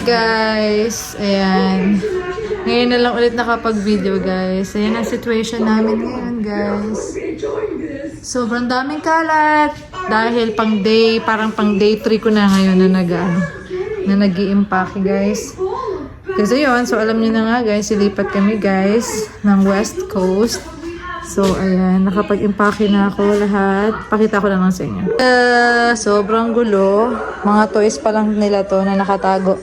guys. Ayan. Ngayon na lang ulit nakapag-video guys. Ayan ang situation namin ngayon guys. Sobrang daming kalat. Dahil parang pang day 3 ko na ngayon na nag-i-impake guys. Kasi yun, so alam niyo na nga guys, silipat kami guys ng West Coast. So, ayan, nakapag-impake na ako lahat. Pakita ko lang sa inyo. Sobrang gulo. Mga toys pa lang nila to na nakatago.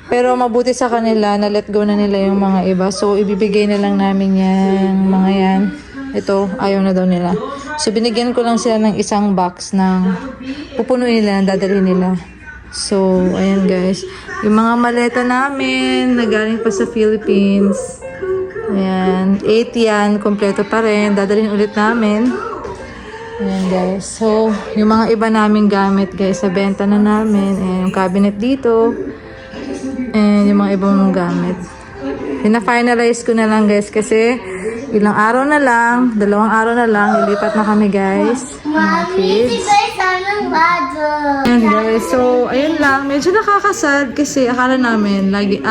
Pero mabuti sa kanila, na let go na nila yung mga iba. So, ibibigay na lang namin yung mga yan. Ito, ayaw na daw nila. So, binigyan ko lang sila ng isang box ng pupunuin nila, dadalhin nila. So, ayan guys. Yung mga maleta namin, na galing pa sa Philippines. Ayan, 8 yan, kompleto pa rin. Dadalhin ulit namin. Ayan guys. So, yung mga iba naming gamit guys, sa benta na namin. Ayan, yung cabinet dito. And yung mga ibang gamit. Pina-finalize ko na lang guys kasi ilang araw na lang, 2 araw na lang, lilipat na kami guys. Mga kids. Ayan guys, so ayun lang. Medyo nakakasad kasi akala namin lagi,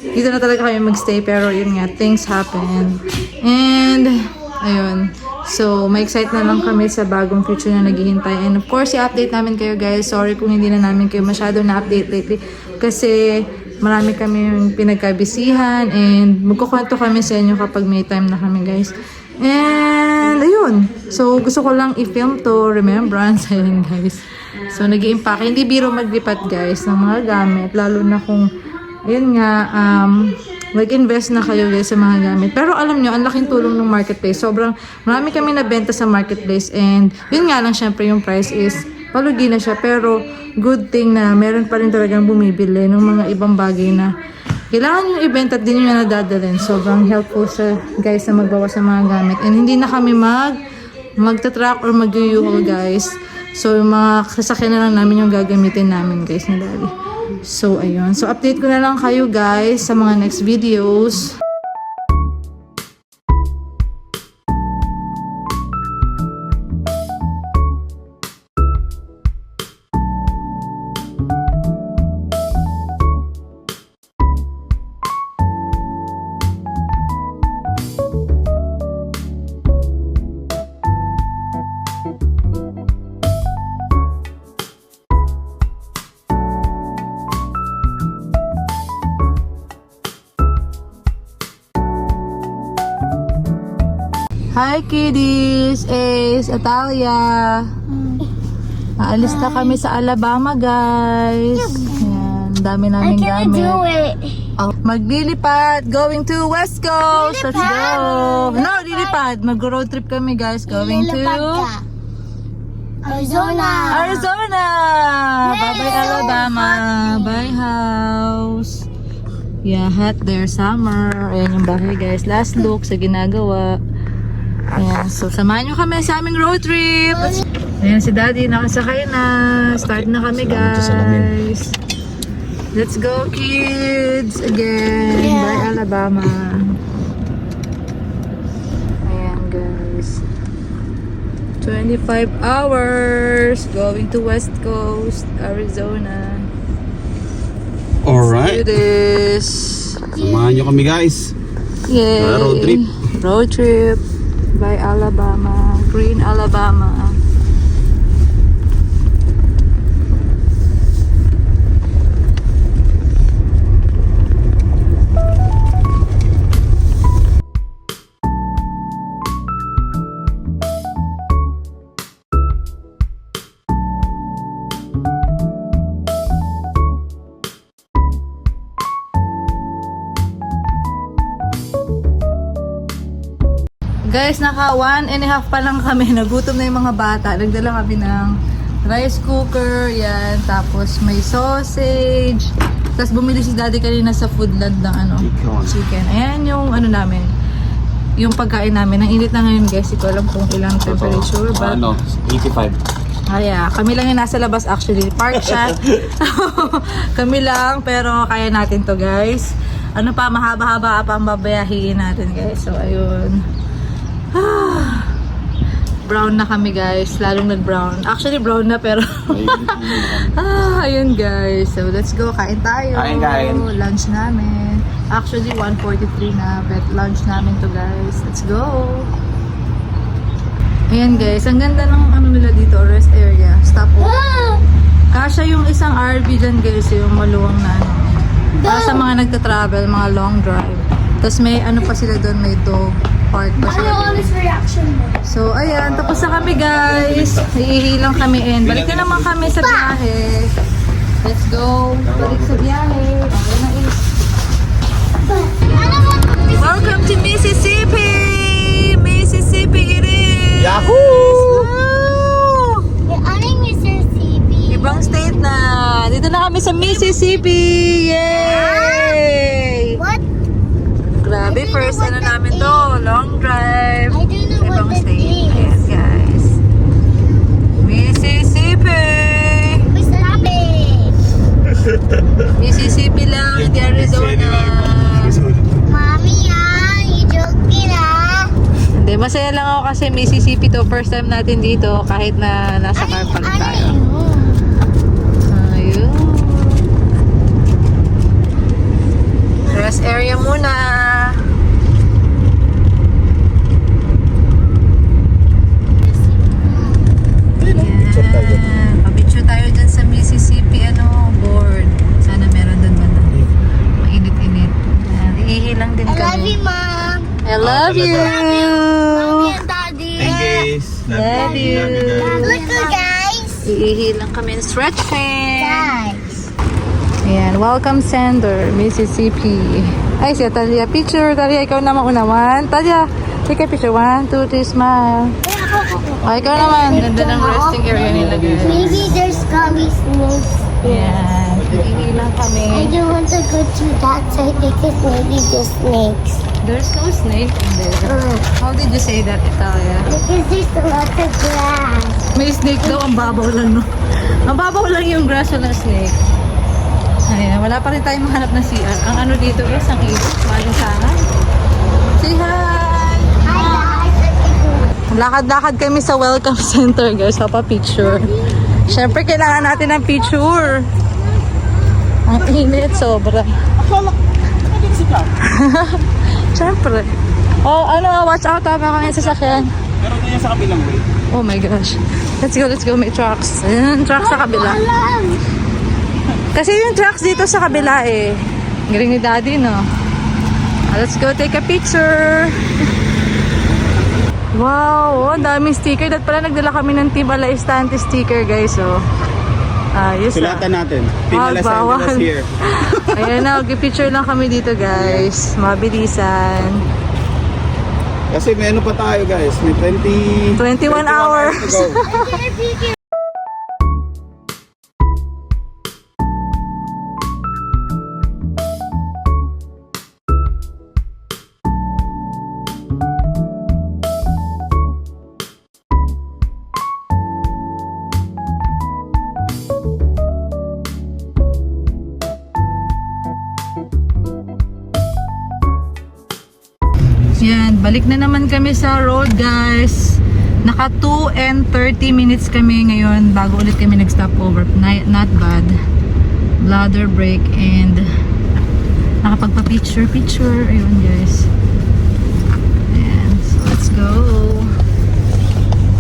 dito na talaga kami magstay pero yun nga, things happen. And, ayun. So, ma-excite na lang kami sa bagong future na naghihintay. And of course, i-update namin kayo guys. Sorry kung hindi na namin kayo masyado na-update lately. Kasi, marami kami pinagkabisihan. And, magkukwento kami sa inyo kapag may time na kami guys. And, ayun. So, gusto ko lang i-film to remembrance. Ayun guys. So, nag-i-impake. Hindi biro maglipat guys ng mga gamit. Lalo na kung yun nga, mag-invest na kayo guys sa mga gamit. Pero alam nyo, ang laking tulong ng marketplace. Sobrang marami kami nabenta sa marketplace. And yun nga lang, syempre yung price is palugi na siya. Pero good thing na meron pa rin talagang bumibili ng mga ibang bagay na kailangan yung ibenta at din yung nadadalhin. Sobrang helpful sa guys na magbawas ng mga gamit. And hindi na kami magta-track or mag-yuhol guys. So yung mga sasakyan na lang namin yung gagamitin namin guys na dali. So, ayun. So, update ko na lang kayo guys sa mga next videos. Hi kiddies! Ace, Atalia! Aalis na kami sa Alabama guys. Ayan, dami namin gamit. Oh, maglilipad! Going to West Coast! Let's go! No, lilipad! Mag-road trip kami guys. Going to Arizona! Arizona! Bye-bye Alabama! Bye house! Yeah, hot there, summer. Ayan yung bahay guys. Last look sa ginagawa. Ayan, so samahan nyo kami sa aming road trip. Ayan si Daddy, nakasakay na. Start na kami guys. Let's go kids again. Bye Alabama. Ayan guys. 25 hours going to West Coast, Arizona. Alright. Let's do this. Samahan nyo kami guys. Yay. Road trip. Road trip. By Alabama. Green Alabama. Guys, naka 1.5 pa lang kami. Nagutom na yung mga bata. Nagdala kami ng rice cooker. Yan. Tapos may sausage. Tapos bumili si Daddy kanina sa Foodland ng chicken. Ayan yung namin. Yung pagkain namin. Ang init na ngayon guys. Hindi ko alam kung ilang temperature. But 85. Kaya, kami lang yung nasa labas actually. Park siya. Kami lang. Pero kaya natin to guys. Ano pa, mahaba-haba pa ang babayahin natin guys. So, ayun. Brown na kami guys, lalong nag-brown. Actually brown na pero ayun guys. So let's go, kain tayo. Kain. Lunch namin. Actually 1:43 na, but lunch namin to guys. Let's go. Ayan guys, ang ganda ng ano nila dito, rest area. Stop over. Kasya yung isang RV dyan guys, yung maluwang na ano. Para sa mga nagta-travel, mga long drive. Tapos may ano pa sila doon, may dog park pa sila doon. honest reaction mo. So, ayan. Tapos na kami, guys. Iihilang kami in. Balik na naman kami sa biyahe. Let's go. Balik sa biyahe. Okay na is. Welcome to Mississippi! Mississippi it is! Yahoo! Woo! Ibang state na. Dito na kami sa Mississippi! Yay! What? Grabe, I don't first know ano what namin that to. Long drive. I don't know Ibang what that state. is. Ayan, guys. Mississippi! Mississippi lang, hindi Arizona. Mommy, you joking Hindi, masaya lang ako kasi Mississippi to. First time natin dito kahit na nasa car pa lang tayo. Ayun. Rest area muna. Ayan. Pabitsyo tayo dyan sa Mississippi board. Sana meron doon ba mainit-init. Ayan, iihilang din I love kami. you, Mom. I love you. Love you, Daddy. Thank you guys. Love you. Look, guys. Iihilang kami ng stretching. Guys. Ayan, welcome Sander, Mississippi. Ay, si Talia, picture. Talia, ikaw naman unawan. Talia, take a picture. 1, 2, 3, smile. Ay, ikaw naman. Ganda ng resting area nila, guys. Maybe there's gonna be snakes. Ayan, iihilang I kami. don't want to go to that side because maybe there's snakes. There's no snake in there. How did you say that, Italia? Because there's a lot of grass. May snake daw, ang babaw lang, no? Ang babaw lang yung grass, walang snake. Ayan, wala pa rin tayong mahanap na CR. Ang ano dito guys, ang ibig. Malinsangan. Say hi! Hi, guys. Lakad-lakad kami sa welcome center guys, papa-picture. Siyempre, kailangan natin ng picture. Ang init, sobra. Siyempre. Oh, ano, watch out ha, baka ngayon sasakyan. Meron na yan sa kabilang way. Oh my gosh. Let's go, may trucks. Ayan, trucks sa kabila. Kasi yung trucks dito sa kabila eh. Galing ni Daddy, no? Let's go take a picture. Wow, ang daming sticker. At pala nagdala kami ng Team Ala Estante sticker, guys, oh. Ayos Sulatan natin. Pinala bawal. Sandelas here. Ayan na, mag-picture lang kami dito, guys. Mabilisan. Kasi may ano pa tayo guys. May 21 hours. to go. Yan, balik na naman kami sa road, guys. Naka 2 and 30 minutes kami ngayon bago ulit kami nag-stop over. Not bad. Bladder break and nakapagpa-picture. Ayun, guys. Ayan, so let's go.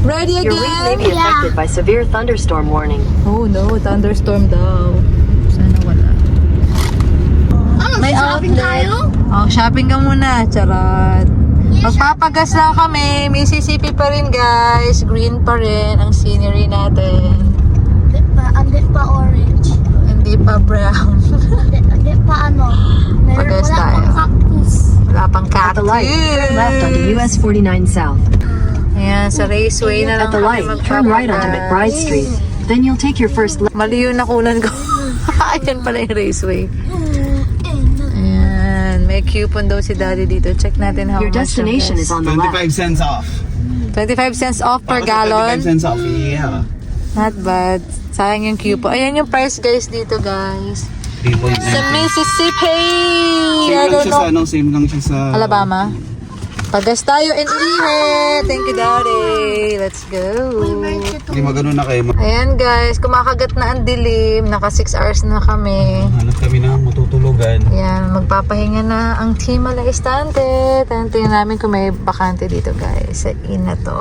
Ready Your week may again? be affected by severe thunderstorm warning. Oh no, thunderstorm daw. Sana wala. May shopping outlet. tayo? Oh, shopping ka muna, charot. Magpapagas lang kami. Mississippi pa rin, guys. Green pa rin ang scenery natin. Hindi pa orange. Hindi pa brown. Hindi pa ano. Pagas Wala tayo. pang cactus. Wala pang At the light, turn left onto US 49 South. Ayan, sa raceway na lang At the light, turn right onto McBride Street. Then you'll take your first left. Mali yung nakunan ko. Ayan pala yung raceway. Ayan, may coupon daw si Daddy dito. Check natin how Your much destination is on the left. 25 cents off. 25 cents off per Bakit gallon. 25 cents off, yeah. Not bad. Sayang yung coupon. Ayan yung price guys dito, guys. 3.9. Sa Mississippi! Same I lang don't siya sa know. same lang siya sa Alabama? Pagas tayo and ihi. Thank you, Daddy. Let's go. Hindi magano na kayo. Ayan guys, kumakagat na ang dilim. Naka 6 hours na kami. Hanap kami na matutulugan. Ayan, magpapahinga na ang Team Malaistante. Tingnan namin kung may bakante dito guys. Sa ina to.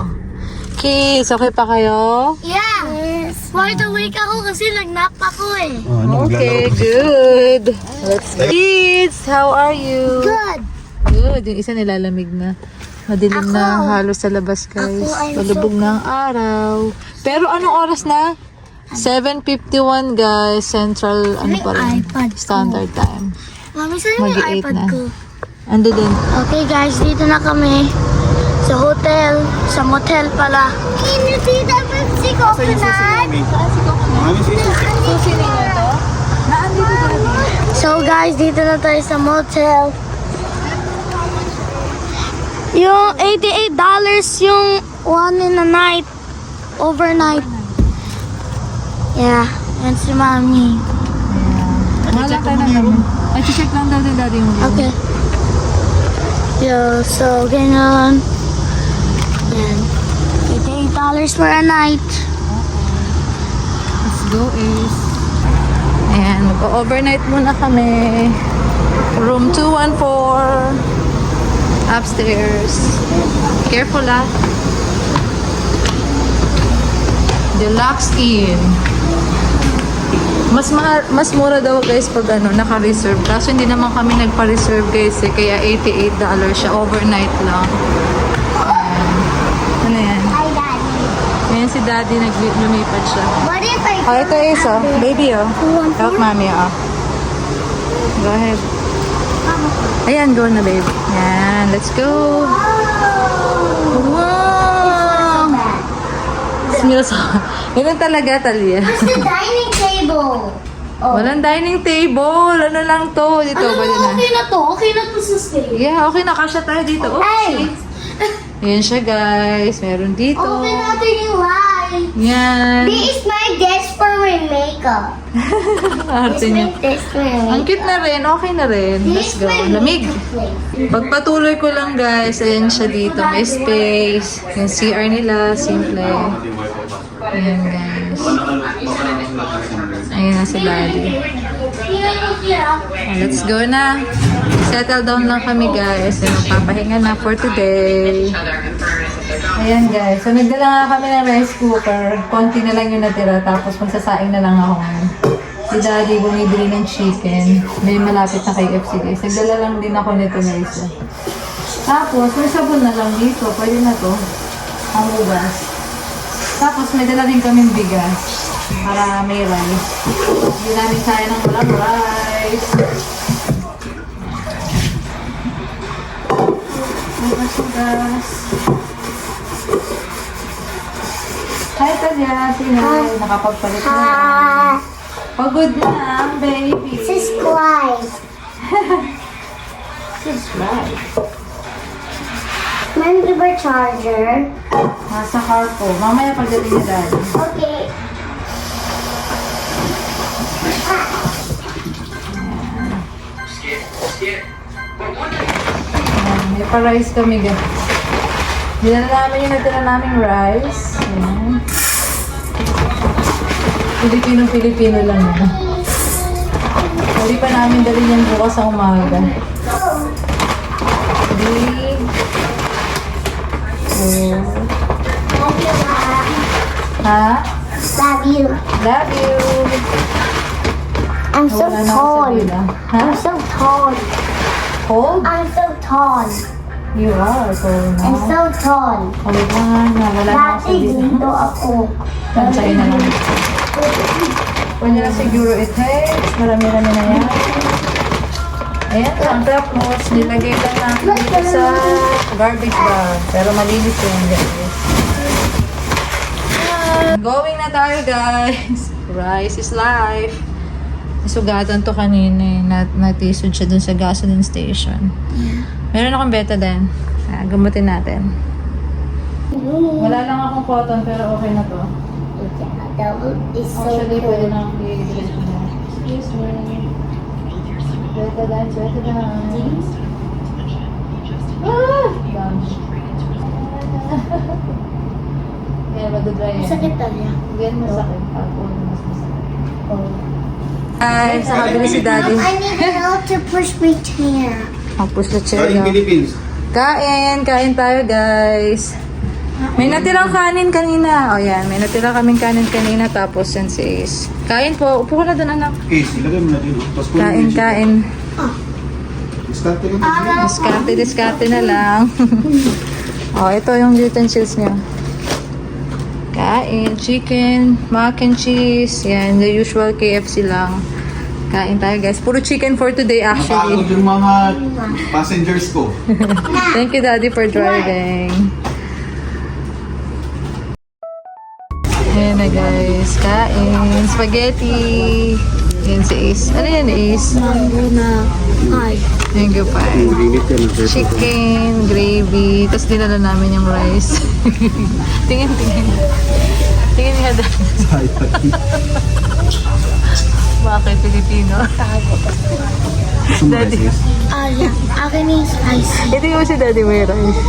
Kids, okay pa kayo? Yeah! Yes! Wide awake ako kasi nag-nap ako eh. Oh, ano, Okay, maglalaro. good. Let's go. Kids, how are you? Good! Good. Yung isa nilalamig na. Madilim na halos sa labas guys. Ako ay Palubog na ang araw. Pero anong oras na? 7:51 guys. Central, ano pa rin? iPad ko. Standard time. Mami, saan yung Mag-8 iPad na. ko? Ando din. Okay guys, dito na kami. Sa hotel. Sa motel pala. Can you see the Pepsi Saan yung susi namin? Mami, susi. So guys, dito na tayo sa motel. Yung $88 yung one in a night. Overnight. Yeah, yan si Mami. Wala tayo na naman. Ay, check lang daw din daddy mo. Okay. Yo, so ganyan. Yan. $88 for a night. Let's go is. Ayan, mag-overnight muna kami. Room 214. Upstairs. Careful ah. Deluxe Inn. Mas mura daw guys pag naka-reserve. Kaso hindi naman kami nagpa-reserve guys eh. Kaya $88 siya. Overnight lang. Ayan. Ano yan? Hi, Daddy. Ayan si daddy lumipad siya. What if I Oh, ito is oh. Baby oh. Help mommy oh. Go ahead. Ayan, go na baby. Ayan, let's go. Wow! Smells so... Ganun talaga, Talia. Where's the dining table? Walang dining table. Ano lang to? Dito, pwede na. Okay na to. Okay na to sa stay. Yeah, okay na. Kasya tayo dito. Oops. Hey! Ayan siya, guys. Meron dito. Open natin yung light. Yan. This is my desk for my makeup. Arte This is niya. my desk for my Ang makeup. cute na rin. Okay na rin. Let's This is go. my Lamig. makeup place. Pagpatuloy ko lang, guys. Ayan siya dito. May space. Yung CR nila. Simple. Ayan, guys. Ayan na si daddy. Let's go na. Settle down lang kami guys. Magpapahinga na for today. Ayan guys. So nagdala nga kami ng rice cooker. Konti na lang yung natira. Tapos magsasaing na lang ako ngayon. Si daddy bumibili ng chicken. May malapit na kay FC guys. Nagdala lang din ako nito na isa. Tapos may sabon na lang dito. Pwede na to. Ang ugas. Tapos may dala din kaming bigas. Para may rice. Hindi namin kaya ng walang rice. Ugas. Hi, Talia. Sinay. Nakapagpalit na. Ah, Pagod na ang baby. this is quiet. This is right. When the charger. Nasa car ko. Mamaya pagdating ni daddy. Okay. Ayan, may pa-rice kami guys. Dinala namin yung natira naming rice. Ayan. Pilipino-Pilipino lang yan. Hindi pa namin dali yan bukas sa umaga. 3, 4. Ha? Love you. Love you. I'm so Wala na ako sa tall. bila. Ha? I'm so tall. Cold? I'm so tall. You are cold na. I'm so tall. Wala na. Wala na ako sa Dati bila. dito ako. Tansay na lang. Pwede na siguro i-text. Marami-rami na yan. Ayan, ang tapos nilagay lang natin dito sa garbage bag. Pero malinis yun, guys. Going na tayo, guys. Rice is life. Sugatan to kanina eh. Natisod siya dun sa gasoline station. Meron akong betadine. Gamutin natin. Wala lang akong cotton pero okay na to. Double is so Actually, pwede cool. na akong i-delete mo. Excuse me. Betadine. Ah! Yan, madudry yan. Sakit talaga. Yan, masakit. Pag ulo, mas masakit. Ay, sabi ni si Daddy. I need help to push my chair. Tapos na Galing chair. Philippines. Kain tayo guys. May natirang kanin kanina. O yan, may natirang kaming kanin kanina. Tapos yan si Ace. Kain po. Upo ka na doon, anak. Case, ilagay mo na din. Tapos kunin mo Kain, yung shit. kain. Diskarte ka na. Diskarte na lang. O, ito yung utensils niya. Kain, chicken, mac and cheese. Yan, the usual KFC lang. Kain tayo guys. Puro chicken for today Napagod actually. yung mga passengers ko. Thank you Daddy for driving. Ayan na guys. Kain. Spaghetti. Yan si Ace. Ano yan Ace? Mango na pie. Mango pie. Chicken, gravy. Tapos dinala namin yung rice. tingin. Tingin nga Daddy. Bakit Pilipino? Daddy. Ah, yeah. Akin is spicy. Ito yung si Daddy may rice.